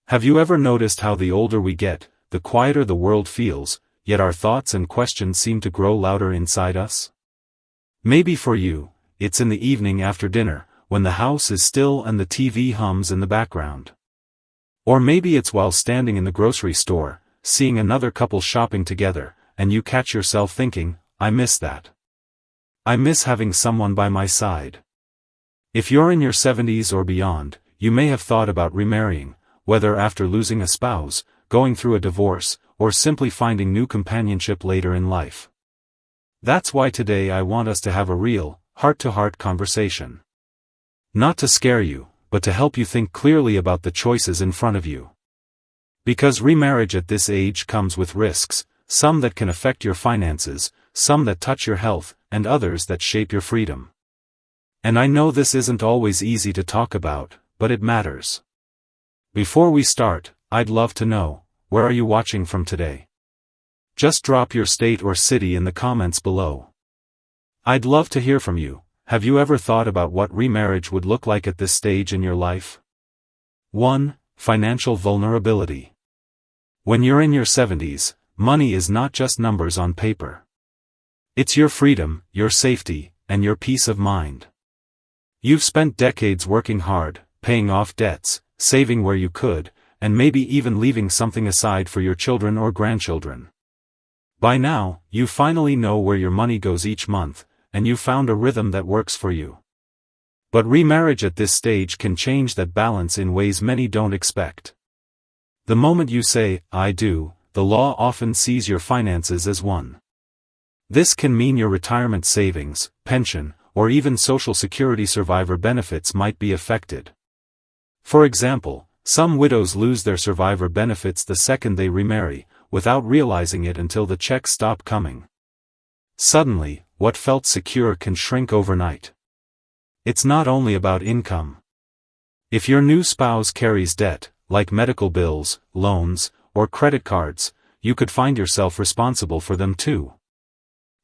Have you ever noticed how the older we get, the quieter the world feels, yet our thoughts and questions seem to grow louder inside us? Maybe for you, it's in the evening after dinner, when the house is still and the TV hums in the background. Or maybe it's while standing in the grocery store, seeing another couple shopping together, and you catch yourself thinking, I miss that. I miss having someone by my side. If you're in your 70s or beyond, you may have thought about remarrying, whether after losing a spouse, going through a divorce, or simply finding new companionship later in life. That's why today I want us to have a real, heart-to-heart conversation. Not to scare you, but to help you think clearly about the choices in front of you. Because remarriage at this age comes with risks, some that can affect your finances, some that touch your health, and others that shape your freedom. And I know this isn't always easy to talk about, but it matters. Before we start, I'd love to know, where are you watching from today? Just drop your state or city in the comments below. I'd love to hear from you. Have you ever thought about what remarriage would look like at this stage in your life? 1. Financial vulnerability. When you're in your 70s, money is not just numbers on paper. It's your freedom, your safety, and your peace of mind. You've spent decades working hard, paying off debts, saving where you could, and maybe even leaving something aside for your children or grandchildren. By now, you finally know where your money goes each month, and you've found a rhythm that works for you. But remarriage at this stage can change that balance in ways many don't expect. The moment you say, I do, the law often sees your finances as one. This can mean your retirement savings, pension, or even Social Security survivor benefits might be affected. For example, some widows lose their survivor benefits the second they remarry, without realizing it until the checks stop coming. Suddenly, what felt secure can shrink overnight. It's not only about income. If your new spouse carries debt, like medical bills, loans, or credit cards, you could find yourself responsible for them too.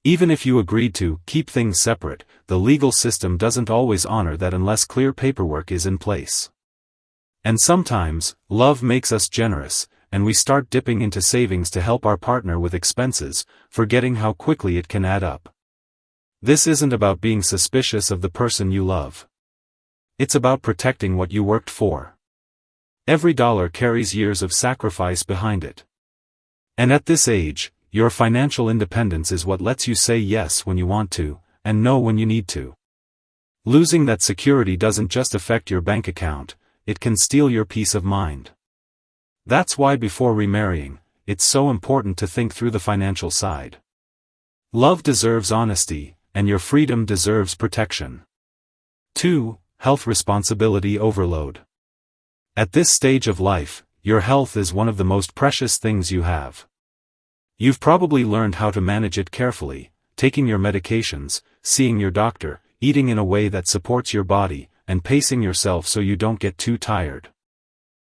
Even if you agreed to keep things separate, the legal system doesn't always honor that unless clear paperwork is in place. And sometimes, love makes us generous, and we start dipping into savings to help our partner with expenses, forgetting how quickly it can add up. This isn't about being suspicious of the person you love. It's about protecting what you worked for. Every dollar carries years of sacrifice behind it. And at this age, your financial independence is what lets you say yes when you want to, and no when you need to. Losing that security doesn't just affect your bank account, it can steal your peace of mind. That's why before remarrying, it's so important to think through the financial side. Love deserves honesty, and your freedom deserves protection. 2. Health responsibility overload. At this stage of life, your health is one of the most precious things you have. You've probably learned how to manage it carefully, taking your medications, seeing your doctor, eating in a way that supports your body, and pacing yourself so you don't get too tired.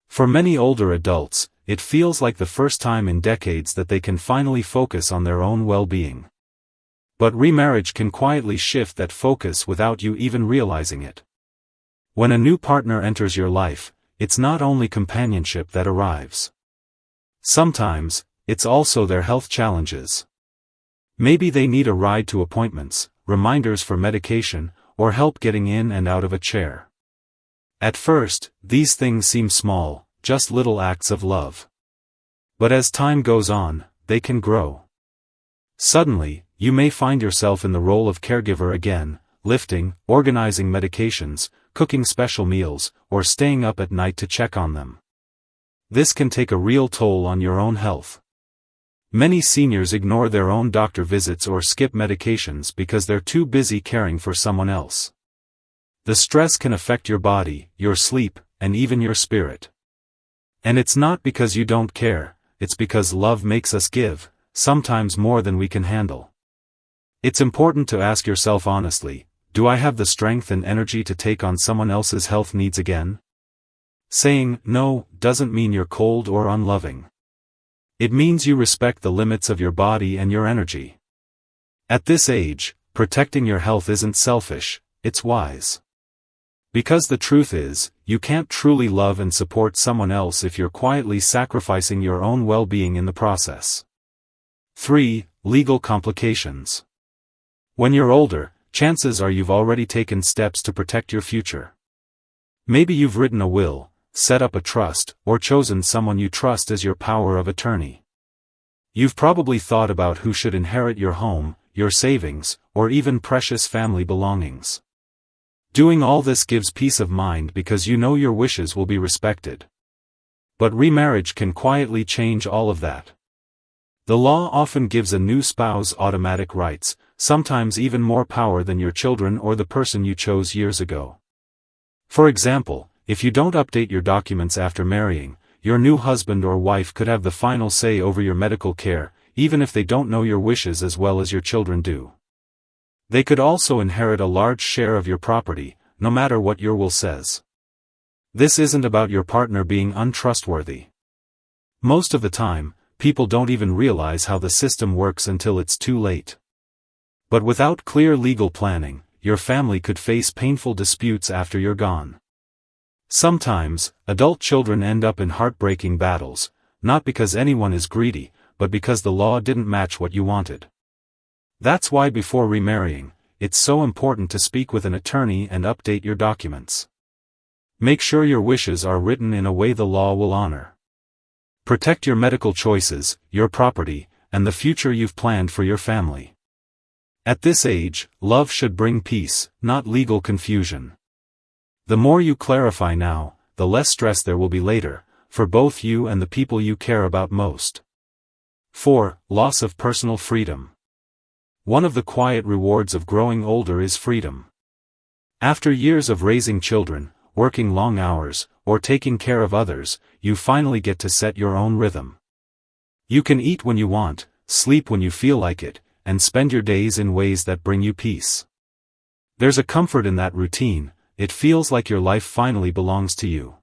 For many older adults, it feels like the first time in decades that they can finally focus on their own well-being. But remarriage can quietly shift that focus without you even realizing it. When a new partner enters your life, it's not only companionship that arrives. Sometimes, it's also their health challenges. Maybe they need a ride to appointments, reminders for medication, or help getting in and out of a chair. At first, these things seem small, just little acts of love. But as time goes on, they can grow. Suddenly, you may find yourself in the role of caregiver again, lifting, organizing medications, cooking special meals, or staying up at night to check on them. This can take a real toll on your own health. Many seniors ignore their own doctor visits or skip medications because they're too busy caring for someone else. The stress can affect your body, your sleep, and even your spirit. And it's not because you don't care, it's because love makes us give, sometimes more than we can handle. It's important to ask yourself honestly, do I have the strength and energy to take on someone else's health needs again? Saying no doesn't mean you're cold or unloving. It means you respect the limits of your body and your energy. At this age, protecting your health isn't selfish, it's wise. Because the truth is, you can't truly love and support someone else if you're quietly sacrificing your own well-being in the process. 3. Legal complications. When you're older, chances are you've already taken steps to protect your future. Maybe you've written a will, set up a trust, or chosen someone you trust as your power of attorney. You've probably thought about who should inherit your home, your savings, or even precious family belongings. Doing all this gives peace of mind because you know your wishes will be respected. But remarriage can quietly change all of that. The law often gives a new spouse automatic rights, sometimes even more power than your children or the person you chose years ago. For example, if you don't update your documents after marrying, your new husband or wife could have the final say over your medical care, even if they don't know your wishes as well as your children do. They could also inherit a large share of your property, no matter what your will says. This isn't about your partner being untrustworthy. Most of the time, people don't even realize how the system works until it's too late. But without clear legal planning, your family could face painful disputes after you're gone. Sometimes, adult children end up in heartbreaking battles, not because anyone is greedy, but because the law didn't match what you wanted. That's why before remarrying, it's so important to speak with an attorney and update your documents. Make sure your wishes are written in a way the law will honor. Protect your medical choices, your property, and the future you've planned for your family. At this age, love should bring peace, not legal confusion. The more you clarify now, the less stress there will be later, for both you and the people you care about most. 4. Loss of personal freedom. One of the quiet rewards of growing older is freedom. After years of raising children, working long hours, or taking care of others, you finally get to set your own rhythm. You can eat when you want, sleep when you feel like it, and spend your days in ways that bring you peace. There's a comfort in that routine. It feels like your life finally belongs to you.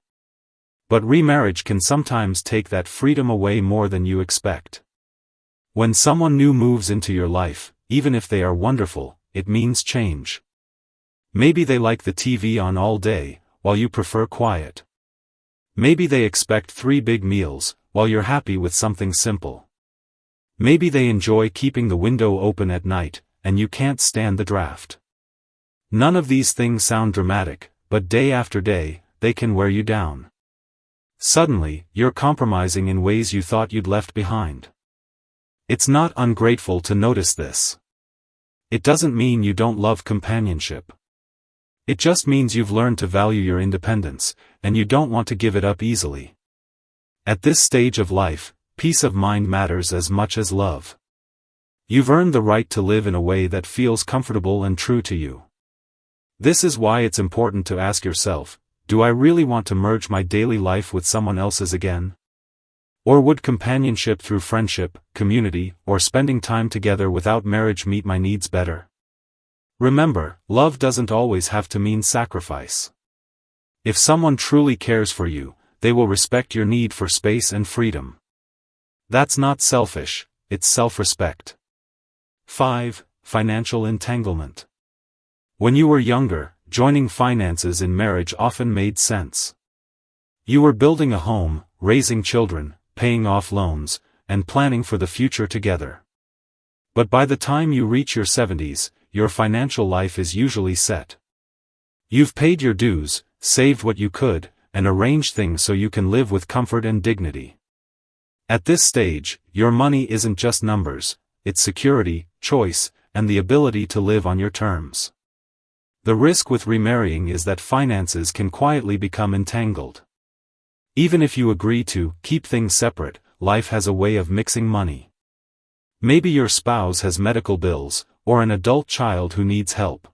But remarriage can sometimes take that freedom away more than you expect. When someone new moves into your life, even if they are wonderful, it means change. Maybe they like the TV on all day, while you prefer quiet. Maybe they expect 3 big meals, while you're happy with something simple. Maybe they enjoy keeping the window open at night, and you can't stand the draft. None of these things sound dramatic, but day after day, they can wear you down. Suddenly, you're compromising in ways you thought you'd left behind. It's not ungrateful to notice this. It doesn't mean you don't love companionship. It just means you've learned to value your independence, and you don't want to give it up easily. At this stage of life, peace of mind matters as much as love. You've earned the right to live in a way that feels comfortable and true to you. This is why it's important to ask yourself, do I really want to merge my daily life with someone else's again? Or would companionship through friendship, community, or spending time together without marriage meet my needs better? Remember, love doesn't always have to mean sacrifice. If someone truly cares for you, they will respect your need for space and freedom. That's not selfish, it's self-respect. 5. Financial entanglement. When you were younger, joining finances in marriage often made sense. You were building a home, raising children, paying off loans, and planning for the future together. But by the time you reach your 70s, your financial life is usually set. You've paid your dues, saved what you could, and arranged things so you can live with comfort and dignity. At this stage, your money isn't just numbers, it's security, choice, and the ability to live on your terms. The risk with remarrying is that finances can quietly become entangled. Even if you agree to keep things separate, life has a way of mixing money. Maybe your spouse has medical bills, or an adult child who needs help.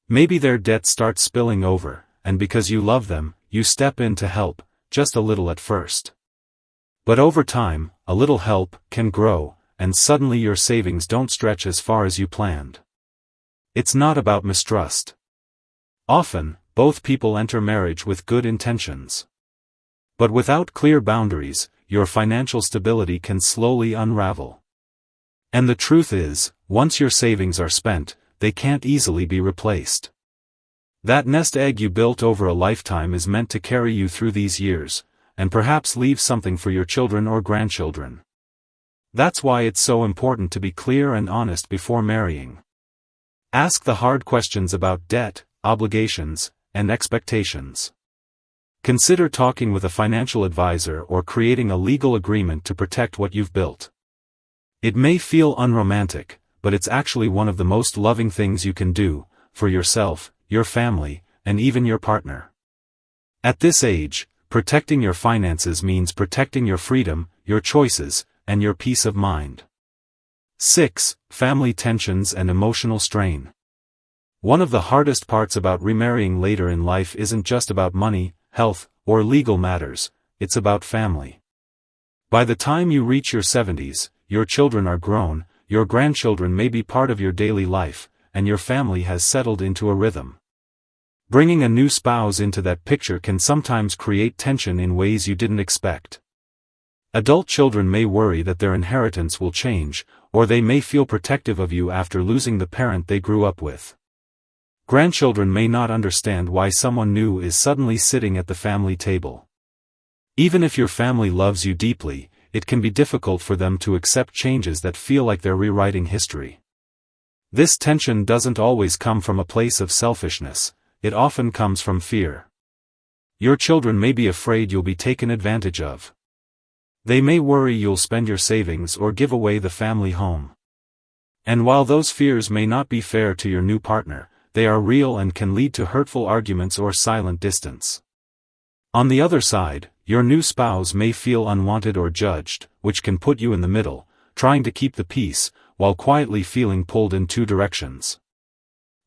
Maybe their debt starts spilling over, and because you love them, you step in to help, just a little at first. But over time, a little help can grow, and suddenly your savings don't stretch as far as you planned. It's not about mistrust. Often, both people enter marriage with good intentions. But without clear boundaries, your financial stability can slowly unravel. And the truth is, once your savings are spent, they can't easily be replaced. That nest egg you built over a lifetime is meant to carry you through these years, and perhaps leave something for your children or grandchildren. That's why it's so important to be clear and honest before marrying. Ask the hard questions about debt, obligations, and expectations. Consider talking with a financial advisor or creating a legal agreement to protect what you've built. It may feel unromantic, but it's actually one of the most loving things you can do, for yourself, your family, and even your partner. At this age, protecting your finances means protecting your freedom, your choices, and your peace of mind. 6. Family tensions and emotional strain. One of the hardest parts about remarrying later in life isn't just about money, health, or legal matters, it's about family. By the time you reach your 70s, your children are grown, your grandchildren may be part of your daily life, and your family has settled into a rhythm. Bringing a new spouse into that picture can sometimes create tension in ways you didn't expect. Adult children may worry that their inheritance will change, or they may feel protective of you after losing the parent they grew up with. Grandchildren may not understand why someone new is suddenly sitting at the family table. Even if your family loves you deeply, it can be difficult for them to accept changes that feel like they're rewriting history. This tension doesn't always come from a place of selfishness, it often comes from fear. Your children may be afraid you'll be taken advantage of. They may worry you'll spend your savings or give away the family home. And while those fears may not be fair to your new partner, they are real and can lead to hurtful arguments or silent distance. On the other side, your new spouse may feel unwanted or judged, which can put you in the middle, trying to keep the peace, while quietly feeling pulled in two directions.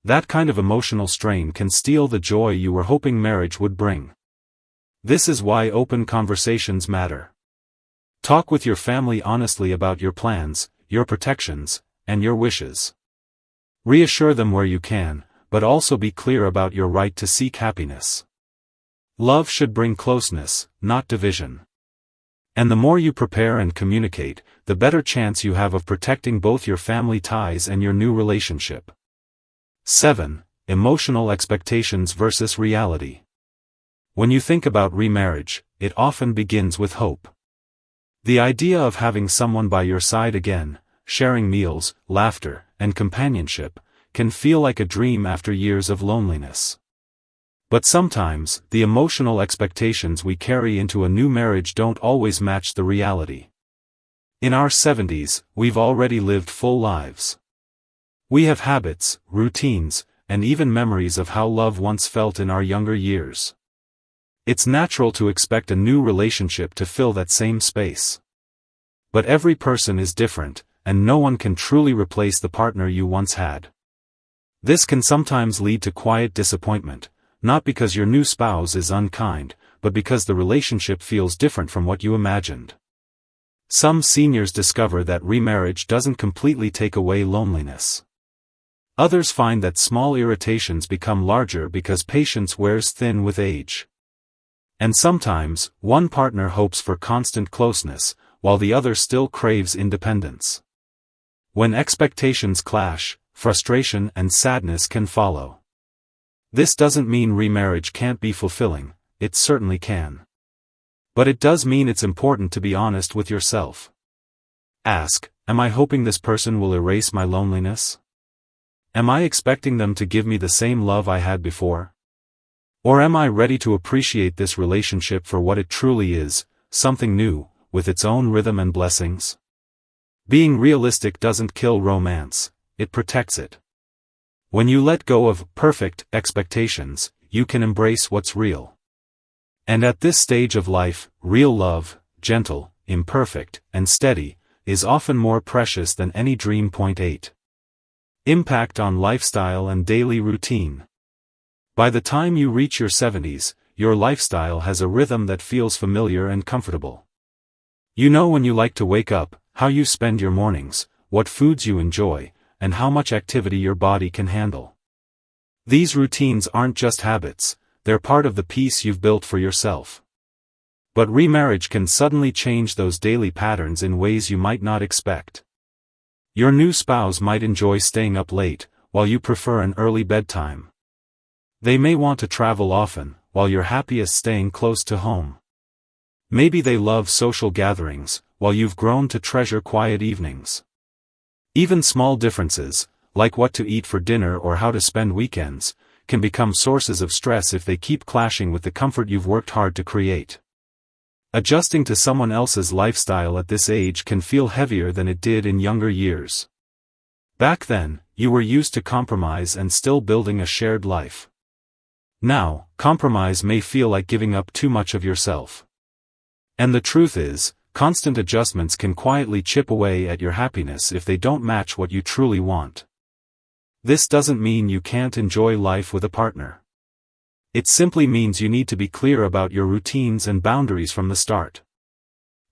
That kind of emotional strain can steal the joy you were hoping marriage would bring. This is why open conversations matter. Talk with your family honestly about your plans, your protections, and your wishes. Reassure them where you can, but also be clear about your right to seek happiness. Love should bring closeness, not division. And the more you prepare and communicate, the better chance you have of protecting both your family ties and your new relationship. 7. Emotional expectations versus reality. When you think about remarriage, it often begins with hope. The idea of having someone by your side again, sharing meals, laughter, and companionship, can feel like a dream after years of loneliness. But sometimes, the emotional expectations we carry into a new marriage don't always match the reality. In our 70s, we've already lived full lives. We have habits, routines, and even memories of how love once felt in our younger years. It's natural to expect a new relationship to fill that same space. But every person is different, and no one can truly replace the partner you once had. This can sometimes lead to quiet disappointment, not because your new spouse is unkind, but because the relationship feels different from what you imagined. Some seniors discover that remarriage doesn't completely take away loneliness. Others find that small irritations become larger because patience wears thin with age. And sometimes, one partner hopes for constant closeness, while the other still craves independence. When expectations clash, frustration and sadness can follow. This doesn't mean remarriage can't be fulfilling, it certainly can. But it does mean it's important to be honest with yourself. Ask, am I hoping this person will erase my loneliness? Am I expecting them to give me the same love I had before? Or am I ready to appreciate this relationship for what it truly is, something new, with its own rhythm and blessings? Being realistic doesn't kill romance, it protects it. When you let go of perfect expectations, you can embrace what's real. And at this stage of life, real love, gentle, imperfect, and steady, is often more precious than any dream. 8. Impact on lifestyle and daily routine. By the time you reach your 70s, your lifestyle has a rhythm that feels familiar and comfortable. You know when you like to wake up, how you spend your mornings, what foods you enjoy, and how much activity your body can handle. These routines aren't just habits, they're part of the peace you've built for yourself. But remarriage can suddenly change those daily patterns in ways you might not expect. Your new spouse might enjoy staying up late, while you prefer an early bedtime. They may want to travel often, while you're happiest staying close to home. Maybe they love social gatherings, while you've grown to treasure quiet evenings. Even small differences, like what to eat for dinner or how to spend weekends, can become sources of stress if they keep clashing with the comfort you've worked hard to create. Adjusting to someone else's lifestyle at this age can feel heavier than it did in younger years. Back then, you were used to compromise and still building a shared life. Now, compromise may feel like giving up too much of yourself. And the truth is, constant adjustments can quietly chip away at your happiness if they don't match what you truly want. This doesn't mean you can't enjoy life with a partner. It simply means you need to be clear about your routines and boundaries from the start.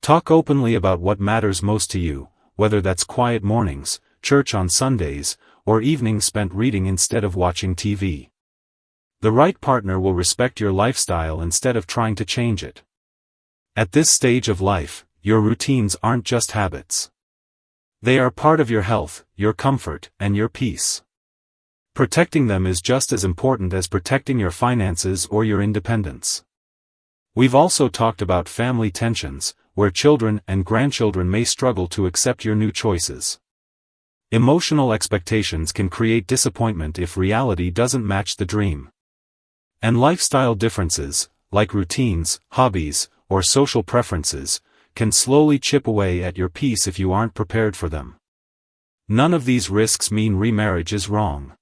Talk openly about what matters most to you, whether that's quiet mornings, church on Sundays, or evenings spent reading instead of watching TV. The right partner will respect your lifestyle instead of trying to change it. At this stage of life, your routines aren't just habits. They are part of your health, your comfort, and your peace. Protecting them is just as important as protecting your finances or your independence. We've also talked about family tensions, where children and grandchildren may struggle to accept your new choices. Emotional expectations can create disappointment if reality doesn't match the dream. And lifestyle differences, like routines, hobbies, or social preferences, can slowly chip away at your peace if you aren't prepared for them. None of these risks mean remarriage is wrong.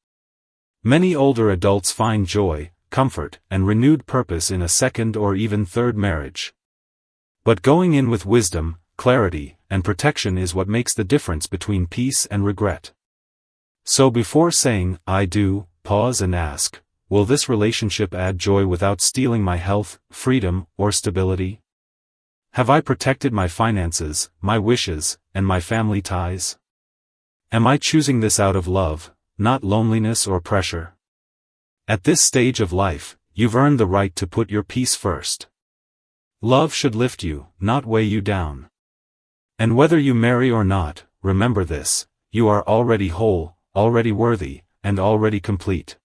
Many older adults find joy, comfort, and renewed purpose in a second or even third marriage. But going in with wisdom, clarity, and protection is what makes the difference between peace and regret. So before saying, "I do," pause and ask, will this relationship add joy without stealing my health, freedom, or stability? Have I protected my finances, my wishes, and my family ties? Am I choosing this out of love, not loneliness or pressure? At this stage of life, you've earned the right to put your peace first. Love should lift you, not weigh you down. And whether you marry or not, remember this: you are already whole, already worthy, and already complete.